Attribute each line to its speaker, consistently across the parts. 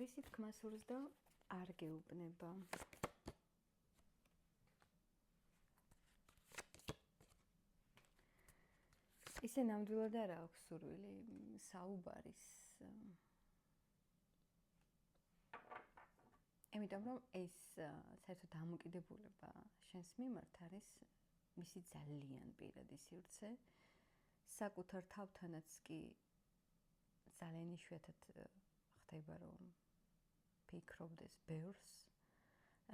Speaker 1: რისი თქმა სურს და არ გეუბნება. ისე ნამდვილად არ აქვს სურვილი საუბარის. იმიტომ რომ ეს საერთოდ დამოკიდებულება შენს მიმართ არის მისი ძალიან პირადი სივრცე. საკუთარ თავთანაც კი ძალიან იშვიათად ხდება რომ ფიქრობდეს ბევრს,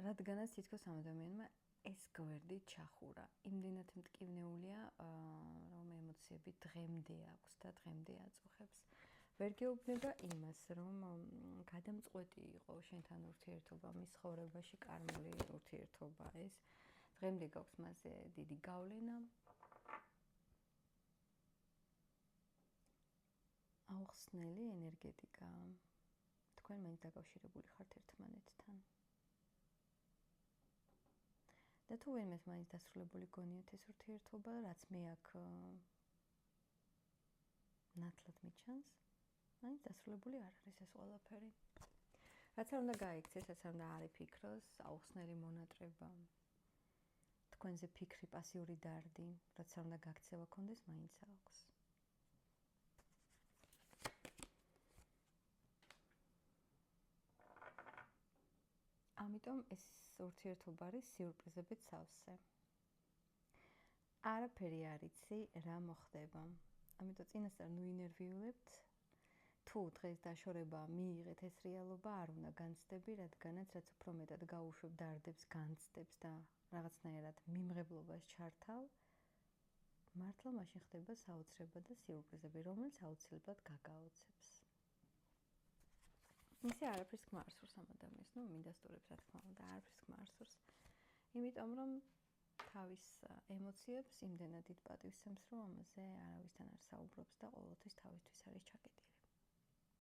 Speaker 1: რადგანაც თითქოს ამ ადამიანმა ეს გვერდი ჩახურა. იმდენად მტკივნეულია, რომ ემოციები დღემდე აქვს და დღემდე აწუხებს. ვერ გეუბნება იმას, რომ გადამწყვეტი იყო შენთან ურთიერთობა, მის ცხოვრებაში კარმული ურთიერთობა ეს. დღემდე გაქვს მასზე დიდი გავლენა. აუხსნელი ენერგეტიკა. თქვენ მაინც დაკავშირებული ხართ ერთმანეთთან. და თუ ვინმეს მაინც დასრულებული გონიათ ეს ურთიერთობა, რაც მე აქ ნათლად მიჩანს, მაინც დასრულებული არ არის ეს ყველაფერი. რაც არ უნდა გაიქცეს, რაც არ უნდა არიფიქროს, აუხსნელი მონატრება. თქვენზე ფიქრი, პასიური დარდი, რაც არ უნდა გაქცევა კონდეს, მაინც აქვს. ამიტომ ეს ურთიერთობა არის სიურპრიზებით სავსე. არაფერი არ იცი, რა მოხდება. ამიტომ წინასწარ ნუინერვიულებთ. თუ დღეს დაშორება მიიღეთ ეს რეალობა, არ უნდა განცდები, რადგანაც რაც უფრო მეტად გაუშვებ დარდებს, განცდებს და რაღაცნაირად მიმღებლობას ჩართავ, მართლა მაშინ ხდება საოცრება და სიურპრიზები, რომელიც აუცილებლად გაგაოცებს. ისე არაფერს თქმა არ სურს ამ ადამიანს, მინდასტურებს რა თქმა უნდა, არაფერს თქმა არ სურს. იმიტომ რომ თავის ემოციებს იმდენად დიდ პატივს სცემს, რომ ამაზე არავისთან არ საუბრობს და ყოველთვის თავისთვის არის ჩაკეტილი.